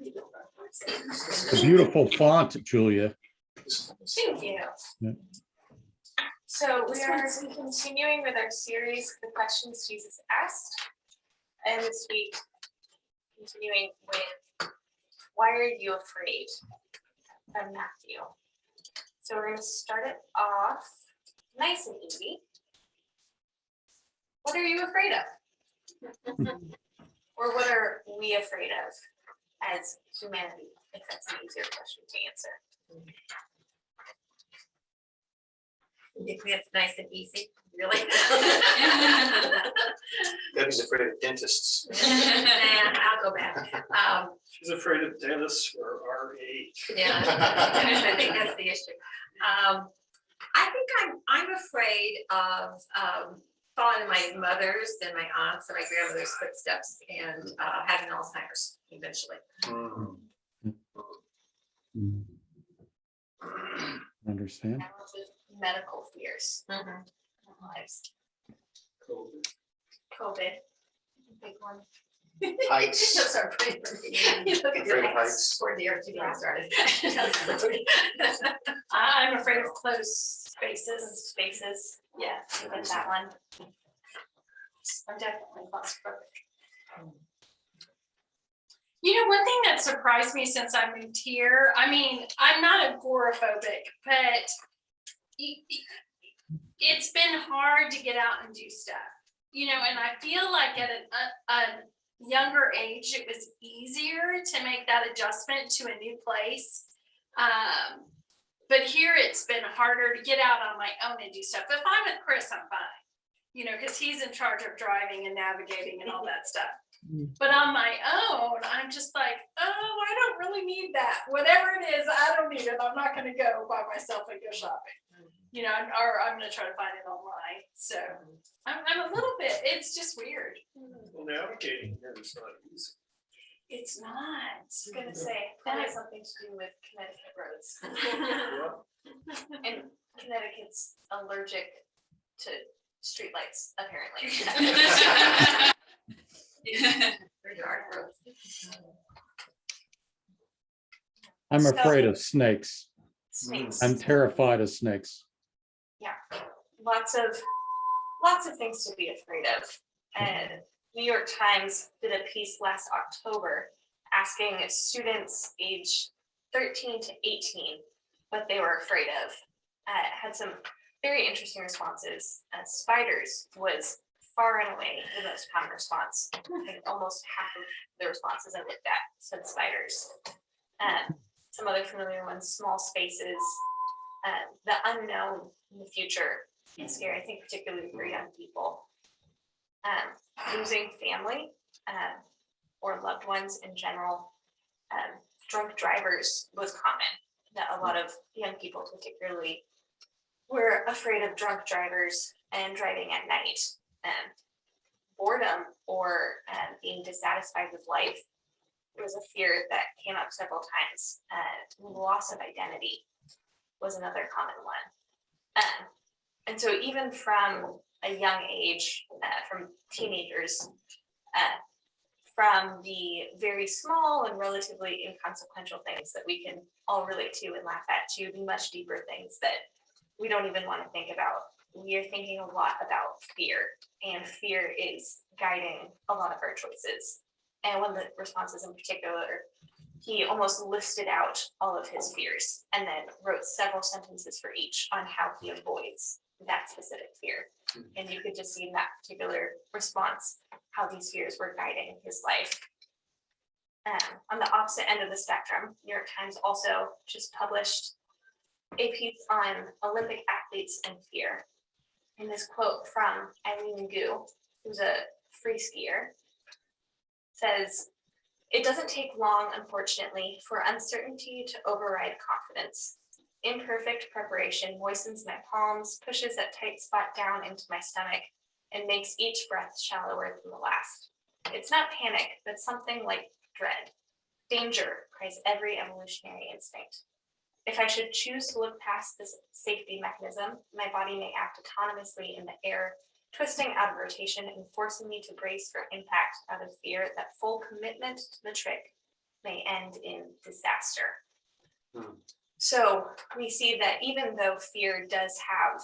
A beautiful font, Julia. Thank you. Yeah. So we are continuing with our series, The Questions Jesus Asked. And this week, continuing with, why are you afraid? From Matthew. So we're going to start it off nice and easy. What are you afraid of? Or what are we afraid of as humanity? If that's an easier question to answer. If it's nice and easy, really. Debbie's afraid of dentists. Nah, I'll go back. She's afraid of dentists for our age. Yeah, I think that's the issue. I think I'm afraid of following my mother's and my aunt's and my grandmother's footsteps and having Alzheimer's eventually. Understand? And also medical fears in our lives. COVID, big one. Heights. Those are pretty. You look at Afraid the of heights heights. before the year started. I'm afraid of closed spaces. Yeah, like that one. I'm definitely claustrophobic. You know, one thing that surprised me since I moved here, I mean, I'm not agoraphobic, but it's been hard to get out and do stuff, you know, and I feel like at a younger age, it was easier to make that adjustment to a new place. But here it's been harder to get out on my own and do stuff. If I'm with Chris, I'm fine, you know, because he's in charge of driving and navigating and all that stuff. But on my own, I'm just like, oh, I don't really need that. Whatever it is, I don't need it. I'm not going to go by myself and go shopping. You know, or I'm going to try to find it online. So I'm a little bit, it's just weird. Well, navigating here is not easy. It's not. I was gonna say that has something to do with Connecticut roads. And Connecticut's allergic to streetlights, apparently. I'm afraid of snakes. Snakes. I'm terrified of snakes. Yeah, lots of things to be afraid of. And New York Times did a piece last October asking students age 13 to 18 what they were afraid of. Had some very interesting responses. Spiders was far and away the most common response. I think almost half of the responses I looked at said spiders. Some other familiar ones, small spaces, the unknown in the future is scary, I think particularly for young people. Losing family or loved ones in general. Drunk drivers was common. That a lot of young people particularly were afraid of drunk drivers and driving at night. Boredom or being dissatisfied with life was a fear that came up several times. Loss of identity was another common one. And so even from a young age, from teenagers, from the very small and relatively inconsequential things that we can all relate to and laugh at, to the much deeper things that we don't even want to think about. We are thinking a lot about fear, and fear is guiding a lot of our choices. And one of the responses in particular, he almost listed out all of his fears and then wrote several sentences for each on how he avoids that specific fear. And you could just see in that particular response how these fears were guiding his life. On the opposite end of the spectrum, New York Times also just published a piece on Olympic athletes and fear. And this quote from Eileen Gu, who's a free skier, says, "It doesn't take long, unfortunately, for uncertainty to override confidence. Imperfect preparation moistens my palms, pushes that tight spot down into my stomach, and makes each breath shallower than the last. It's not panic, but something like dread. Danger, cries every evolutionary instinct. If I should choose to look past this safety mechanism, my body may act autonomously in the air, twisting out of rotation and forcing me to brace for impact out of fear that full commitment to the trick may end in disaster. Hmm. So we see that even though fear does have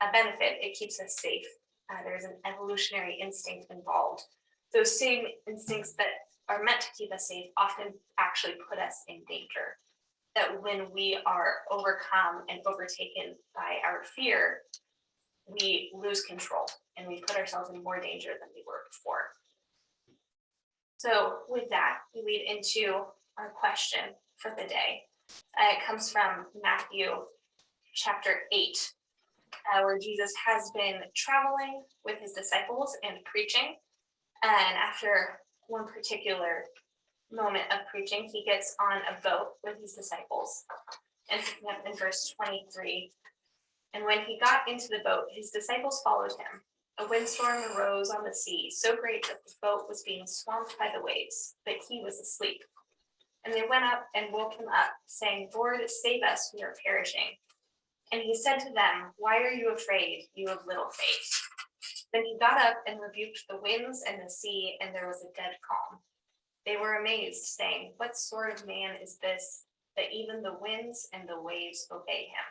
a benefit, it keeps us safe. There's an evolutionary instinct involved. Those same instincts that are meant to keep us safe often actually put us in danger. That when we are overcome and overtaken by our fear, we lose control and we put ourselves in more danger than we were before. So with that, we lead into our question for the day. It comes from Matthew chapter 8, where Jesus has been traveling with his disciples and preaching. And after one particular moment of preaching, he gets on a boat with his disciples. And picking up in verse 23, and when he got into the boat, his disciples followed him. A windstorm arose on the sea, so great that the boat was being swamped by the waves, but he was asleep. And they went up and woke him up, saying, Lord, save us, we are perishing. And he said to them, why are you afraid, you of little faith? Then he got up and rebuked the winds and the sea, and there was a dead calm. They were amazed, saying, what sort of man is this, that even the winds and the waves obey him?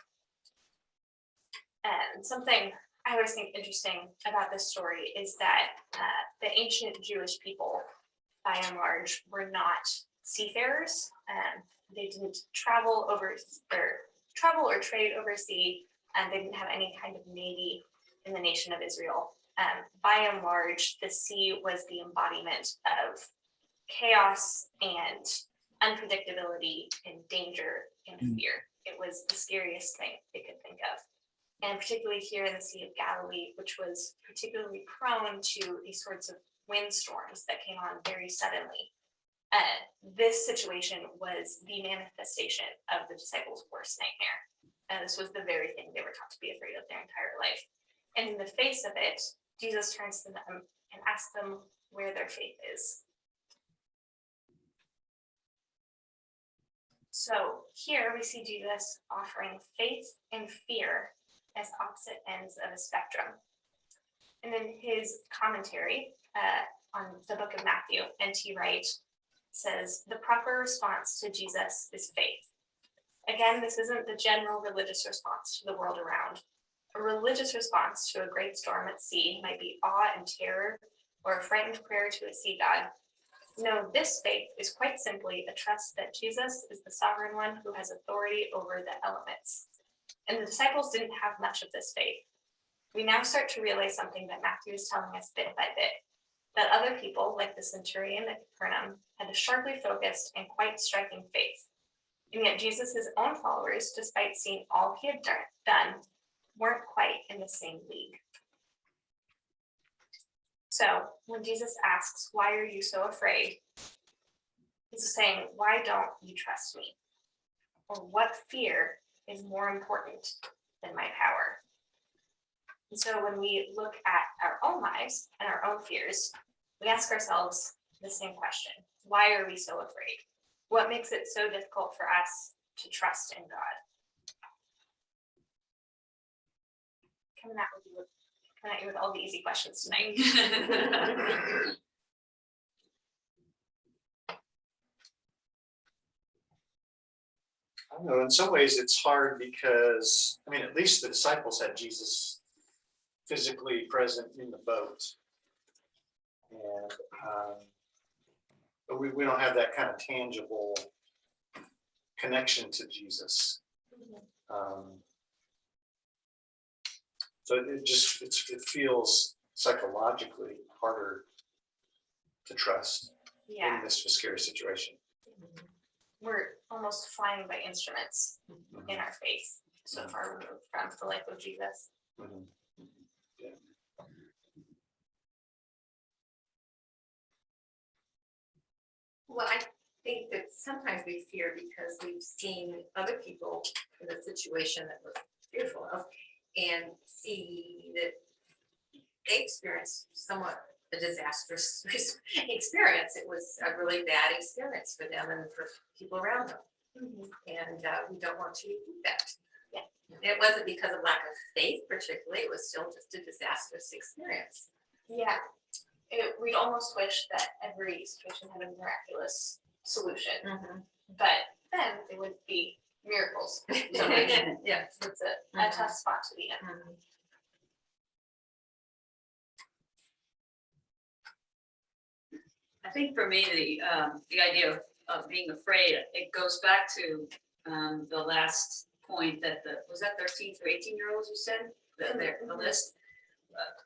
And something I always think interesting about this story is that the ancient Jewish people, by and large, were not seafarers. They didn't travel or trade overseas, and they didn't have any kind of navy in the nation of Israel. By and large, the sea was the embodiment of chaos and unpredictability and danger and fear. It was the scariest thing they could think of. And particularly here in the Sea of Galilee, which was particularly prone to these sorts of windstorms that came on very suddenly. This situation was the manifestation of the disciples' worst nightmare. And this was the very thing they were taught to be afraid of their entire life. And in the face of it, Jesus turns to them and asks them where their faith is. So here we see Jesus offering faith and fear as opposite ends of a spectrum. And in his commentary on the book of Matthew, N.T. Wright says, the proper response to Jesus is faith. Again, this isn't the general religious response to the world around. A religious response to a great storm at sea might be awe and terror, or a frightened prayer to a sea god. No, this faith is quite simply a trust that Jesus is the sovereign one who has authority over the elements. And the disciples didn't have much of this faith. We now start to realize something that Matthew is telling us bit by bit, that other people, like the centurion at Capernaum, had a sharply focused and quite striking faith. And yet Jesus' own followers, despite seeing all he had done, weren't quite in the same league. So when Jesus asks, why are you so afraid? He's saying, why don't you trust me? Or what fear is more important than my power? And so when we look at our own lives and our own fears, we ask ourselves the same question. Why are we so afraid? What makes it so difficult for us to trust in God? Coming at you with all the easy questions tonight. I don't know, in some ways it's hard because, I mean, at least the disciples had Jesus physically present in the boat. And but we don't have that kind of tangible connection to Jesus. So it feels psychologically harder to trust Yeah, in this scary situation. we're almost flying by instruments in our faith, so far removed from the life of Jesus. Mhm. Yeah. Well, I think that sometimes we fear because we've seen other people in a situation that we're fearful of and see that they experienced somewhat a disastrous experience. It was a really bad experience for them and for people around them. And we don't want to repeat that. Yeah. It wasn't because of lack of faith particularly, it was still just a disastrous experience. Yeah, we'd almost wish that every situation had a miraculous solution, Mhm. but then it would be miracles. So Yeah. it's a tough spot to be in. Mhm. I think for me, the idea of being afraid, it goes back to the last point that was that 13 to 18-year-olds you said, the list.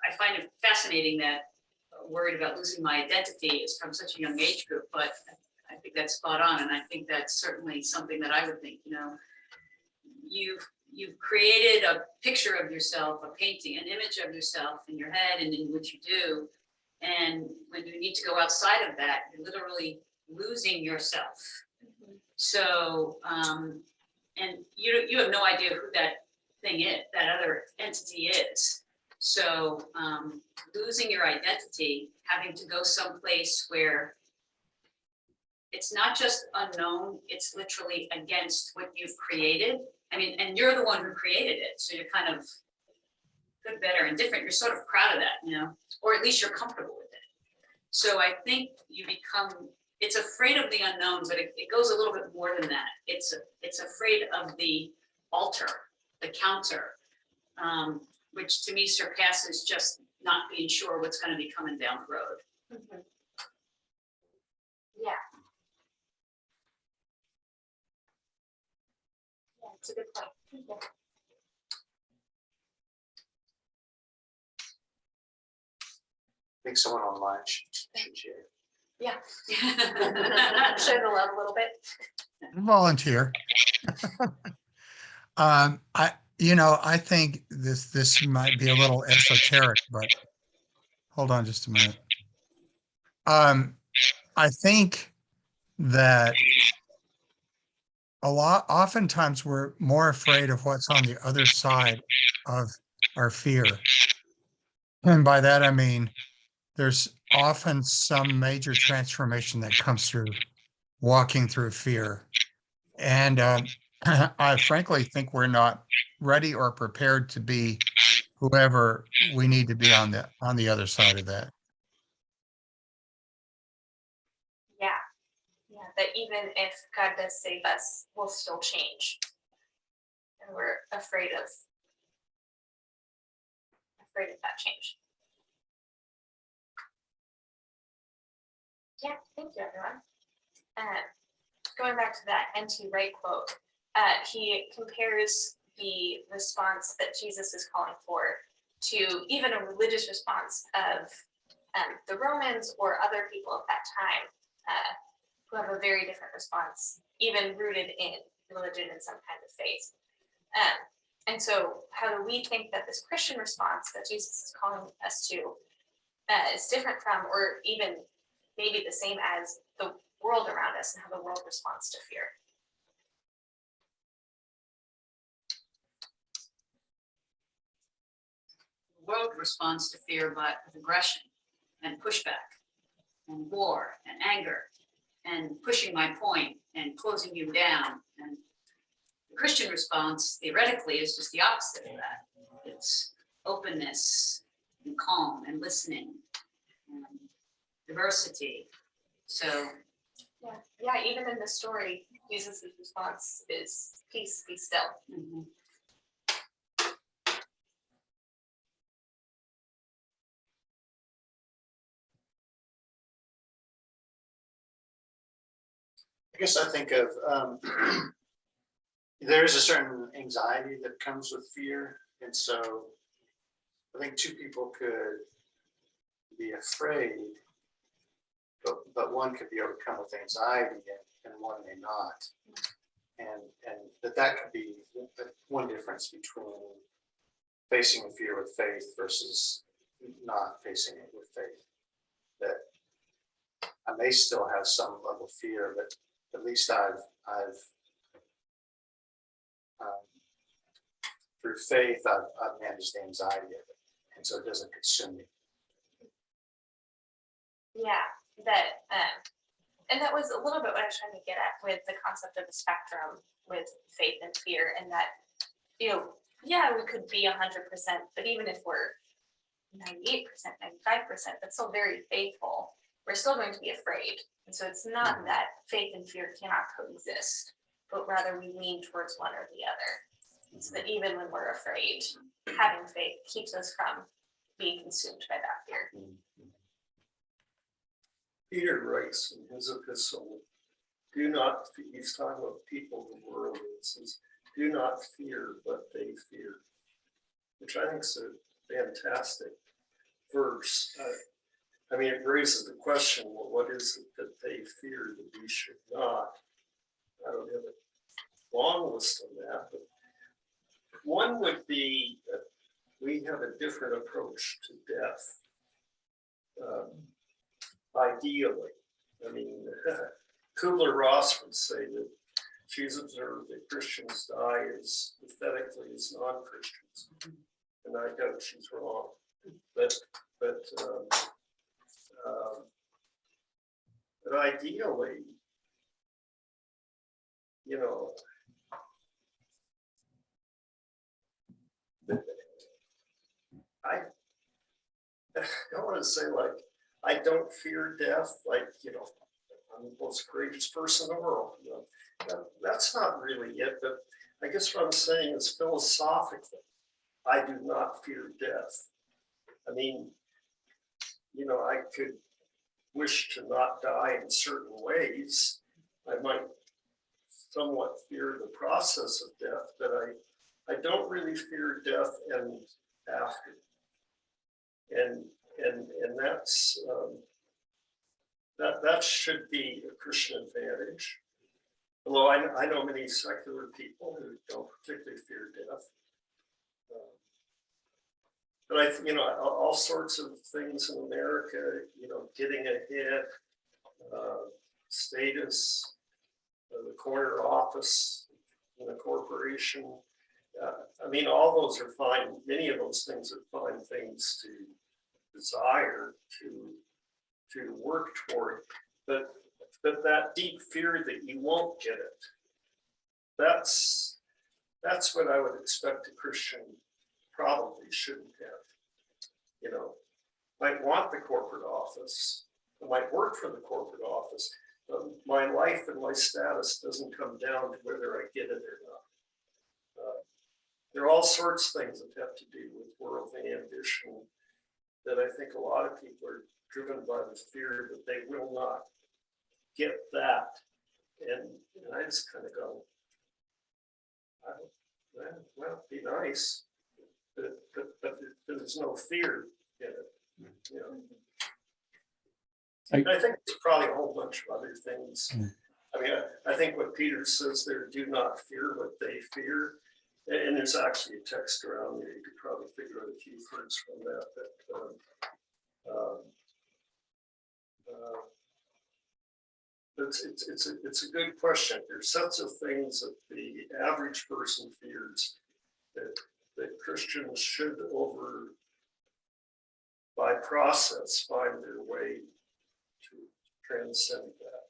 I find it fascinating that worried about losing my identity is from such a young age group, but I think that's spot on, and I think that's certainly something that I would think, you've created a picture of yourself, a painting, an image of yourself in your head and in what you do. And when you need to go outside of that, you're literally losing yourself. So, and you have no idea who that thing is, that other entity is. So losing your identity, having to go someplace where it's not just unknown, it's literally against what you've created. I mean, and you're the one who created it. So you're kind of good, better, and different. You're sort of proud of that, or at least you're comfortable with it. So I think it's afraid of the unknown, but it goes a little bit more than that. It's afraid of the alter, the counter, which to me surpasses just not being sure what's going to be coming down the road. Yeah. Yeah, it's a good point. Yeah. I think someone online should share. Share the love a little bit. Volunteer. I think this might be a little esoteric, but hold on just a minute. I think that oftentimes we're more afraid of what's on the other side of our fear. And by that, I mean, there's often some major transformation that comes through walking through fear. And I frankly think we're not ready or prepared to be whoever we need to be on the other side of that. Yeah. Yeah. That even if God does save us, we'll still change. And we're afraid of that change. Yeah, thank you, everyone. Going back to that N.T. Wright quote, he compares the response that Jesus is calling for to even a religious response of the Romans or other people of that time who have a very different response, even rooted in religion and some kind of faith. And so how do we think that this Christian response that Jesus is calling us to is different from, or even maybe the same as, the world around us and how the world responds to fear? The world responds to fear, but with aggression and pushback and war and anger and pushing my point and closing you down. And the Christian response, theoretically, is just the opposite of that. It's openness and calm and listening and diversity. So Yeah, even in the story, Jesus' response is peace, be still. mhm. I guess I think of, there is a certain anxiety that comes with fear. And so I think two people could be afraid, but one could be overcome with anxiety and one may not. And that could be one difference between facing a fear with faith versus not facing it with faith. That I may still have some level of fear, but at least I've through faith, I've managed the anxiety of it, and so it doesn't consume me. Yeah, that and that was a little bit what I was trying to get at with the concept of the spectrum with faith and fear, and that, yeah, we could be 100%, but even if we're 98%, 95%, that's still very faithful. we're still going to be afraid. And so it's not that faith and fear cannot coexist, but rather we lean towards one or the other. So that even when we're afraid, having faith keeps us from being consumed by that fear. Peter writes in his epistle, do not, he's talking about people of the world, it says, do not fear what they fear, which I think is a fantastic verse. I mean, it raises the question, well, what is it that they fear that we should not? I don't have a long list on that, but one would be that we have a different approach to death. Ideally, I mean, Kubler-Ross would say that she's observed that Christians die as pathetically as non-Christians, and I doubt she's wrong. But ideally, you know, I don't want to say like I don't fear death, like, you know, I'm the most courageous person in the world. You know, that's not really it. But I guess what I'm saying is philosophically, I do not fear death. I mean, you know, I could wish to not die in certain ways. I might somewhat fear the process of death, but I don't really fear death and after. And that's that should be a Christian advantage. Although I know many secular people who don't particularly fear death. But I, you know, all sorts of things in America, you know, getting ahead, status, the corner office in a corporation. I mean, all those are fine. Many of those things are fine things to desire, to work toward. But that deep fear that you won't get it, that's what I would expect a Christian probably shouldn't have. You know, might want the corporate office, I might work for the corporate office. My life and my status doesn't come down to whether I get it or not. There are all sorts of things that have to do with worldly ambition that I think a lot of people are driven by the fear that they will not get that. And I just kind of go, well, be nice, but there's no fear in it. You know? I think there's probably a whole bunch of other things. I mean, I think what Peter says there, do not fear what they fear. And there's actually a text around there. You could probably figure out a few words from that. It's a good question. There's sets of things that the average person fears that Christians should by process, find their way to transcend that.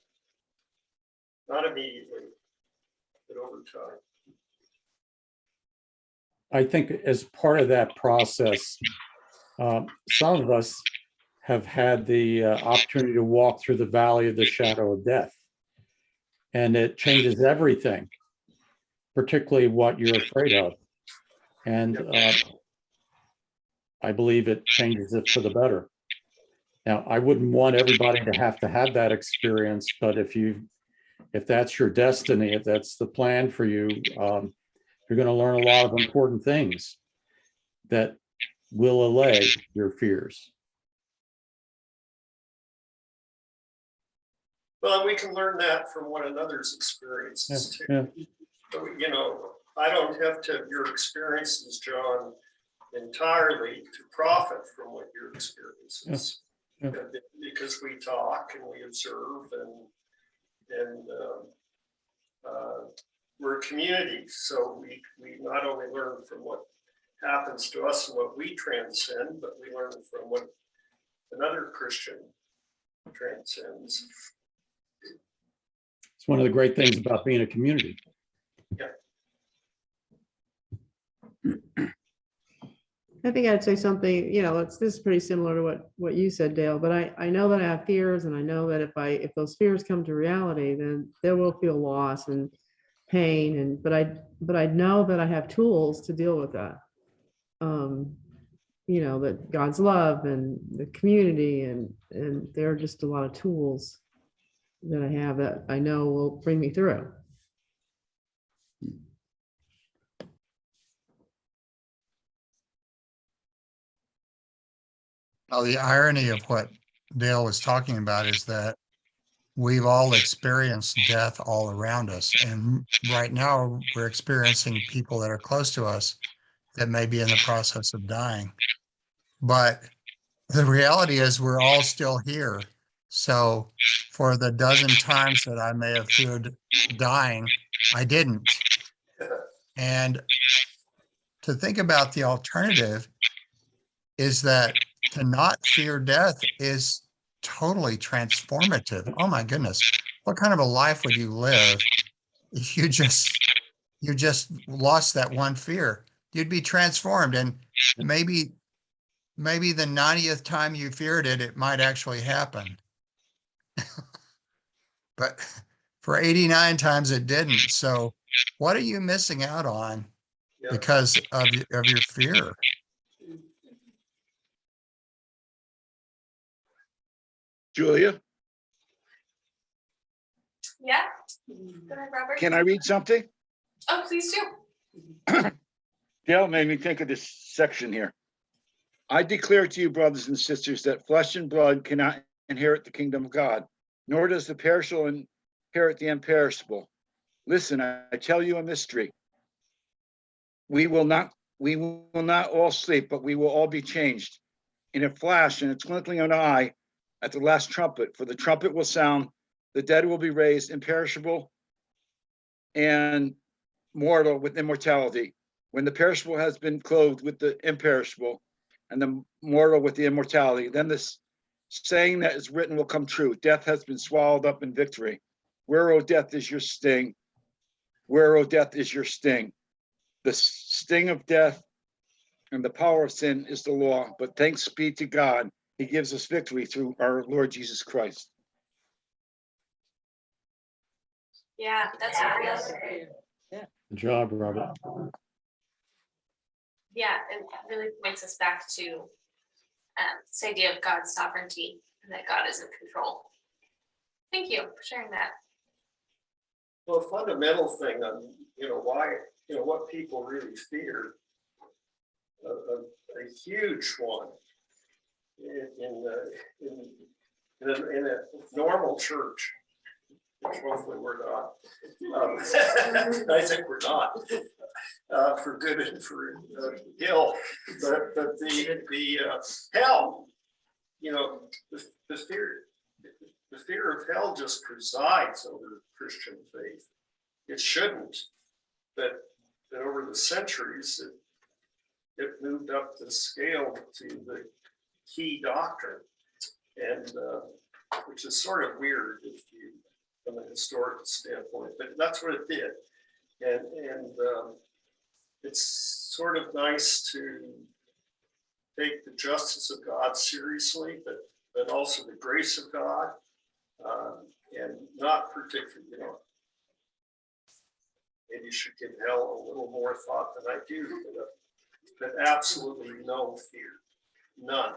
Not immediately, but over time. I think as part of that process, some of us have had the opportunity to walk through the valley of the shadow of death. And it changes everything, particularly what you're afraid of. And I believe it changes it for the better. Now, I wouldn't want everybody to have that experience, but if that's your destiny, if that's the plan for you, you're going to learn a lot of important things that will allay your fears. Well, we can learn that from one another's experiences too. Yeah. You know, I don't have to have your experiences, John, entirely to profit from what your experiences. Yeah. Because we talk and we observe and we're a community, so we not only learn from what happens to us and what we transcend, but we learn from what another Christian transcends. It's one of the great things about being a community. Yeah. I think I'd say something, this is pretty similar to what you said, Dale, but I know that I have fears, and I know that if those fears come to reality, then there will feel loss and pain, but I know that I have tools to deal with that. That God's love and the community, and there are just a lot of tools that I have that I know will bring me through. Now, the irony of what Dale was talking about is that we've all experienced death all around us. And right now we're experiencing people that are close to us that may be in the process of dying. But the reality is we're all still here. So for the dozen times that I may have feared dying, I didn't. And to think about the alternative is that to not fear death is totally transformative. Oh my goodness. What kind of a life would you live if you just lost that one fear? You'd be transformed, and maybe the 90th time you feared it, it might actually happen. But for 89 times it didn't. So what are you missing out on Yeah. because of your fear? Julia, Yeah. Go ahead, Robert. can I read something? Oh, please do. Dale made me think of this section here. I declare to you, brothers and sisters, that flesh and blood cannot inherit the kingdom of God, nor does the perishable inherit the imperishable. Listen, I tell you a mystery. We will not all sleep, but we will all be changed in a flash, in a twinkling of an eye, at the last trumpet. For the trumpet will sound, the dead will be raised imperishable, and mortal with immortality. When the perishable has been clothed with the imperishable, and the mortal with the immortality, then this saying that is written will come true. Death has been swallowed up in victory. Where, O death, is your sting? Where, O death, is your sting? The sting of death and the power of sin is the law, but thanks be to God, he gives us victory through our Lord Jesus Christ. Yeah, that's a real. Good job, Robert. Yeah, it really points us back to this idea of God's sovereignty and that God is in control. Thank you for sharing that. Well, a fundamental thing on, why, what people really fear, a huge one in a normal church, which hopefully we're not. I think we're not, for good and for ill. But the hell, the fear of hell just presides over Christian faith. It shouldn't, but over the centuries, it moved up the scale to the key doctrine, and which is sort of weird from a historical standpoint, but that's what it did. And it's sort of nice to take the justice of God seriously, but also the grace of God, and not particularly, maybe you should give hell a little more thought than I do, but absolutely no fear, none.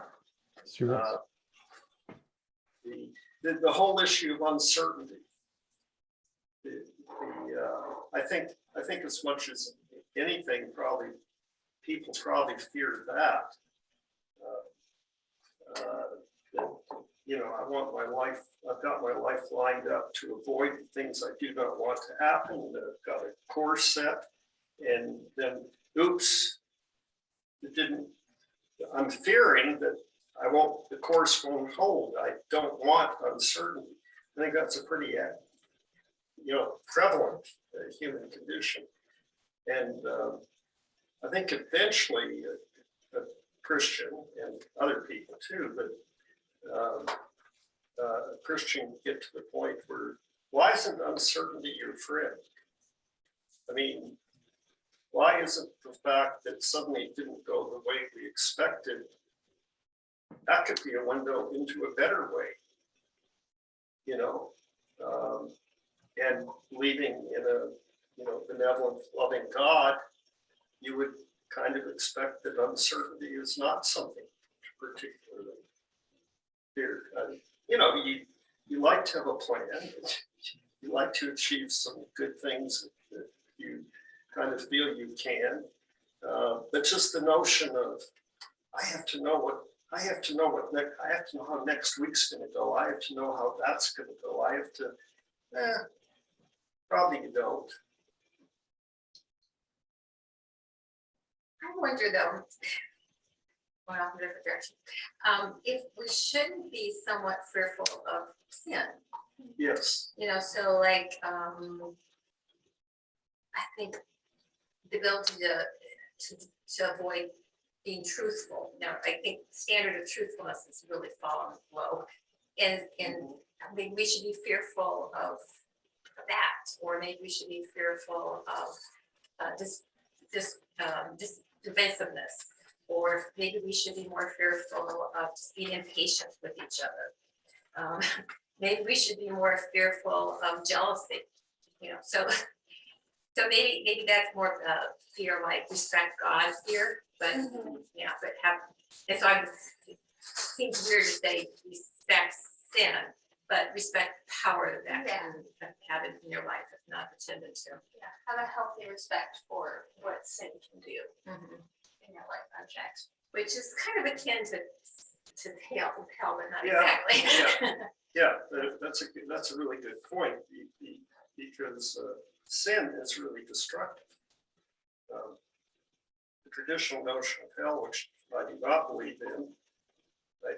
The whole issue of uncertainty. I think as much as anything, people probably fear that. I want my life. I've got my life lined up to avoid the things I do not want to happen. I've got a course set, and then, oops, it didn't. I'm fearing that the course won't hold. I don't want uncertainty. I think that's a pretty, prevalent human condition. And I think eventually a Christian, and other people too, but a Christian get to the point where, why isn't uncertainty your friend? I mean, why isn't the fact that suddenly it didn't go the way we expected, that could be a window into a better way, you know? And believing in a, you know, benevolent, loving God, you would kind of expect that uncertainty is not something particularly feared. You know, you like to have a plan. You like to achieve some good things that you kind of feel you can. But just the notion of, I have to know how next week's going to go. I have to know how that's going to go. I have to, probably you don't. I wonder though, going off in a different direction, if we shouldn't be somewhat fearful of sin. Yes. You know, so like, I think the ability to avoid being truthful. Now, I think standard of truthfulness has really fallen low. And maybe we should be fearful of that, or maybe we should be fearful of divisiveness, or maybe we should be more fearful of just being impatient with each other. Maybe we should be more fearful of jealousy, you know, so maybe that's more fear, like respect God fear, but yeah, but and so it seems weird to say respect sin, but respect the power that can have it in your life if not attended to. Yeah, have a healthy respect for what sin can do in your life unchecked. Which is kind of akin to hell, but not Yeah, exactly. Yeah, that's a really good point, because sin is really destructive. The traditional notion of hell, which I do not believe in, I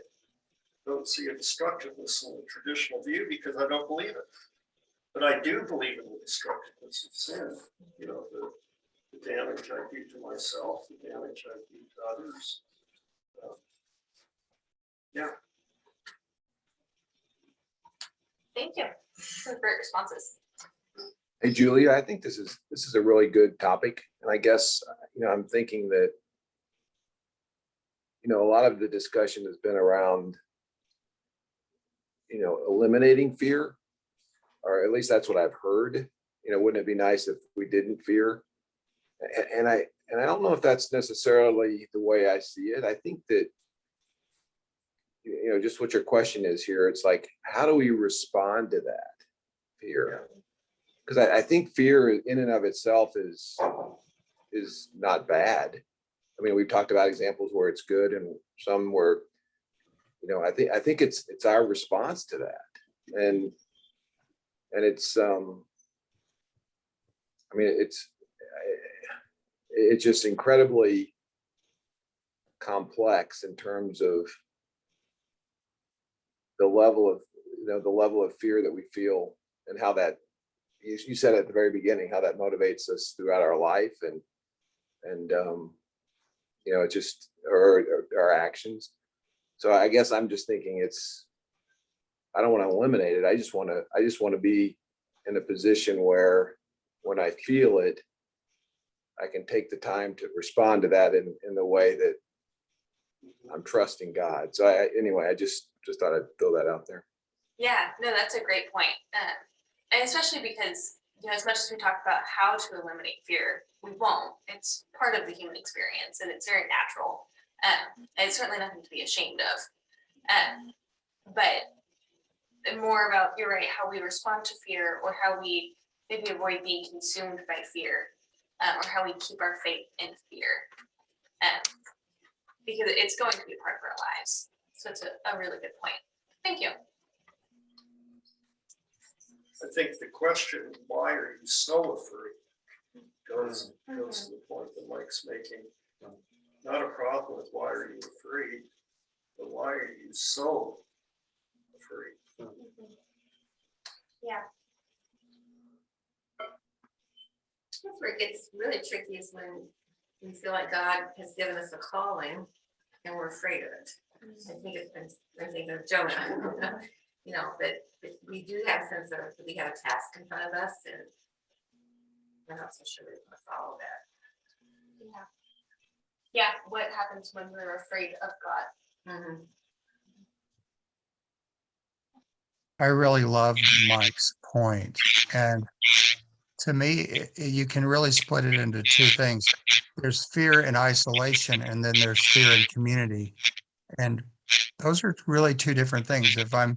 don't see a destructiveness in the traditional view because I don't believe it. But I do believe in the destructiveness of sin. You know, the damage I do to myself, the damage I do to others. Yeah. Thank you for great responses. Hey, Julia, I think this is a really good topic. And I guess, I'm thinking that, a lot of the discussion has been around, eliminating fear, or at least that's what I've heard. Wouldn't it be nice if we didn't fear? And I don't know if that's necessarily the way I see it. I think that, just what your question is here, it's like, how do we respond to that fear? Because I think fear in and of itself is not bad. I mean, we've talked about examples where it's good and some where, I think it's our response to that. And it's, it's just incredibly complex in terms of the level of fear that we feel, and how that, you said at the very beginning, how that motivates us throughout our life, and it just, or our actions. So I guess I'm just thinking I don't want to eliminate it. I just want to be in a position where when I feel it, I can take the time to respond to that in the way that I'm trusting God. So I just thought I'd throw that out there. Yeah, no, that's a great point. And especially because, as much as we talk about how to eliminate fear, we won't. It's part of the human experience and it's very natural. And it's certainly nothing to be ashamed of. But more about, you're right, how we respond to fear, or how we maybe avoid being consumed by fear, or how we keep our faith in fear. Because it's going to be part of our lives. So it's a really good point. Thank you. I think the question, why are you so afraid, goes to the point that Mike's making. Not a problem with why are you afraid, but why are you so afraid? Yeah. That's where it gets really tricky, is when we feel like God has given us a calling and we're afraid of it. I think I'm thinking of Jonah, but we do have a sense of, we have a task in front of us, and we're not so sure we want to follow that. Yeah, what happens when we're afraid of God? I really love Mike's point, and to me, you can really split it into two things. There's fear in isolation, and then there's fear in community. And those are really two different things. If I'm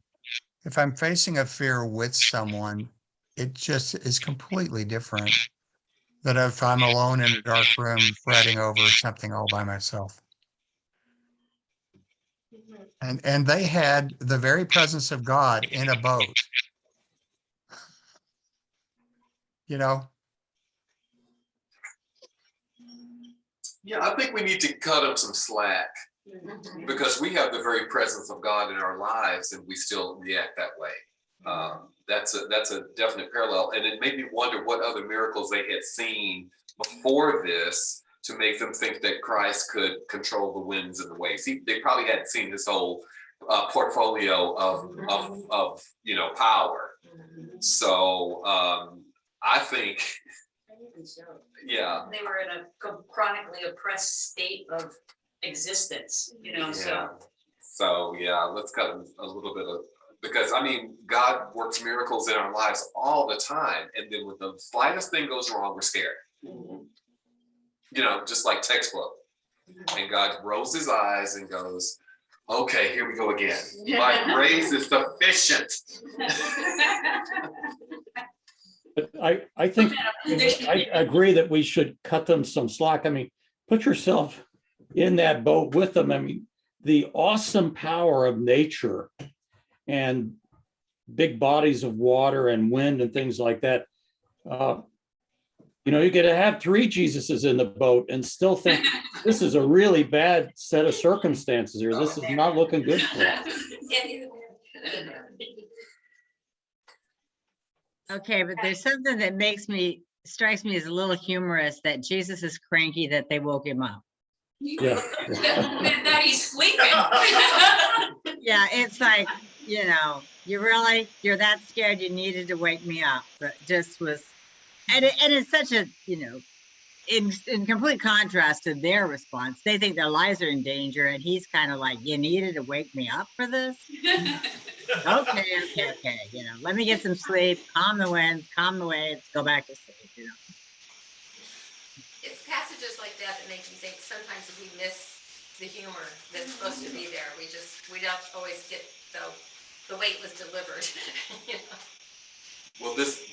facing a fear with someone, it just is completely different than if I'm alone in a dark room fretting over something all by myself. And they had the very presence of God in a boat. You know, Yeah, I think we need to cut them some slack because we have the very presence of God in our lives and we still react that way. That's a definite parallel. And it made me wonder what other miracles they had seen before this to make them think that Christ could control the winds and the waves. They probably hadn't seen this whole portfolio of power. So I think, yeah. They were in a chronically oppressed state of existence, so. So, yeah, let's cut a little bit of, because I mean, God works miracles in our lives all the time. And then when the slightest thing goes wrong, we're scared. Just like textbook. And God rolls his eyes and goes, okay, here we go again. My grace is sufficient. But I think, I agree that we should cut them some slack. I mean, put yourself in that boat with them. I mean, the awesome power of nature and big bodies of water and wind and things like that. You get to have 3 Jesuses in the boat and still think this is a really bad set of circumstances here. This is not looking good for us. Okay, but there's something that strikes me as a little humorous, that Jesus is cranky that they woke him up. Yeah. That he's sleeping. Yeah, it's like, you're that scared you needed to wake me up. But just was, and it's such a, in complete contrast to their response. They think their lives are in danger, and he's kind of like, you needed to wake me up for this? Okay. Let me get some sleep, calm the winds, calm the waves, go back to sleep. It's passages like that that make me think sometimes we miss the humor that's supposed to be there. We don't always get the way it was delivered. Well, this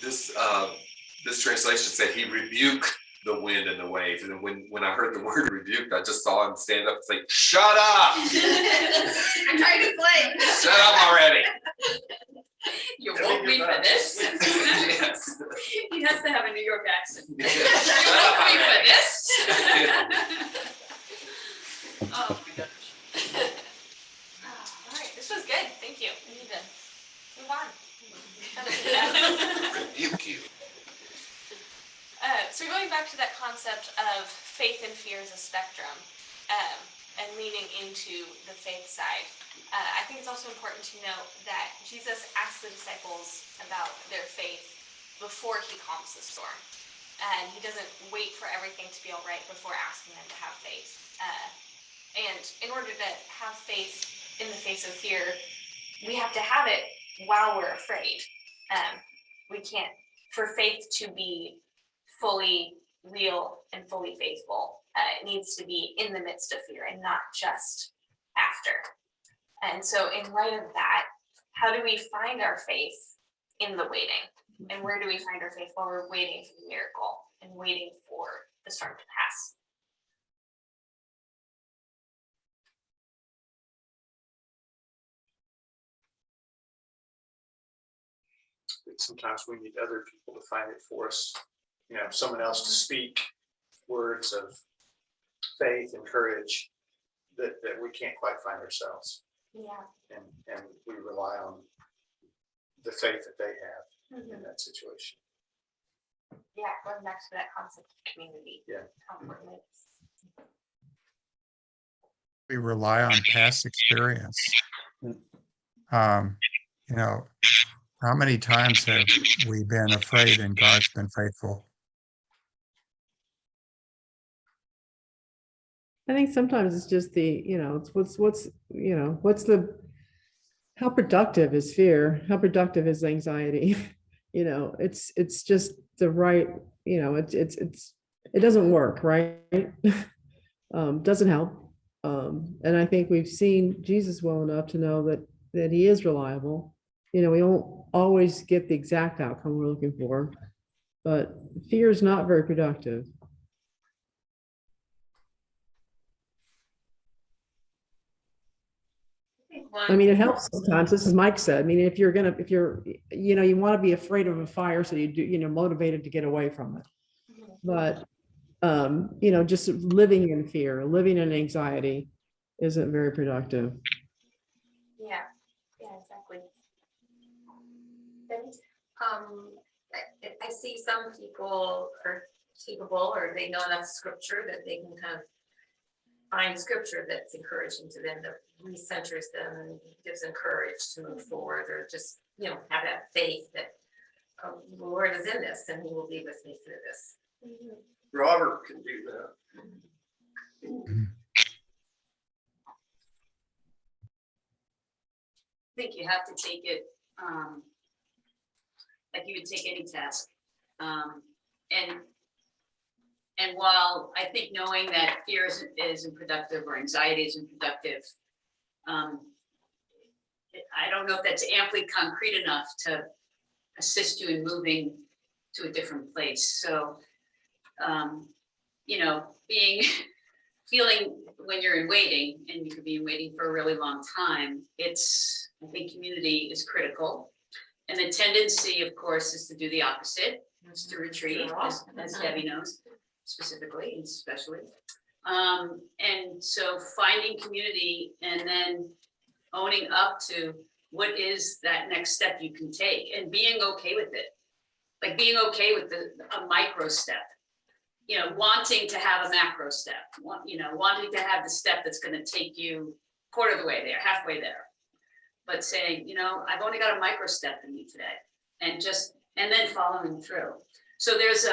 translation said he rebuked the wind and the waves. And then when I heard the word rebuke, I just saw him stand up and say, shut up! I'm trying to play. Shut up already! You woke me for this? Yes. He has to have a New York accent. You Shut woke up me for already. this? Oh, my gosh. All right, this was good. Thank you. We need to move on. Rebuke you. So going back to that concept of faith and fear as a spectrum, and leaning into the faith side, I think it's also important to note that Jesus asked the disciples about their faith before he calms the storm. And he doesn't wait for everything to be all right before asking them to have faith. And in order to have faith in the face of fear, we have to have it while we're afraid. We can't, for faith to be fully real and fully faithful, it needs to be in the midst of fear and not just after. And so in light of that, how do we find our faith in the waiting? And where do we find our faith while we're waiting for the miracle and waiting for the storm to pass? Sometimes we need other people to find it for us, someone else to speak words of faith and courage that we can't quite find ourselves. Yeah. And we rely on the faith that they have in that situation. Yeah, going back to that concept of community. Yeah. How important it is. We rely on past experience. How many times have we been afraid and God's been faithful? I think sometimes it's just the, it's what's, how productive is fear? How productive is anxiety? It's just the right, it doesn't work, right? Doesn't help. And I think we've seen Jesus well enough to know that he is reliable. We won't always get the exact outcome we're looking for, but fear is not very productive. I mean, it helps sometimes. This is Mike said. I mean, if you're, you want to be afraid of a fire, so you do, motivated to get away from it. But, just living in fear, living in anxiety isn't very productive. Yeah, exactly. I see some people are capable, or they know enough scripture that they can kind of find scripture that's encouraging to them, that recenters them and gives them courage to move forward, or just, have that faith that the Lord is in this and he will be with me through this. Robert can do that. I think you have to take it like you would take any task. And while I think knowing that fear isn't productive or anxiety isn't productive, I don't know if that's amply concrete enough to assist you in moving to a different place. So, feeling when you're in waiting, and you could be in waiting for a really long time, I think community is critical. And the tendency, of course, is to do the opposite, is to retreat, as Debbie knows, specifically and especially. And so finding community and then owning up to what is that next step you can take, and being okay with it. Like being okay with a micro step, wanting to have a macro step, wanting to have the step that's going to take you quarter of the way there, halfway there. But saying, I've only got a micro step in me today, and then following through. So there's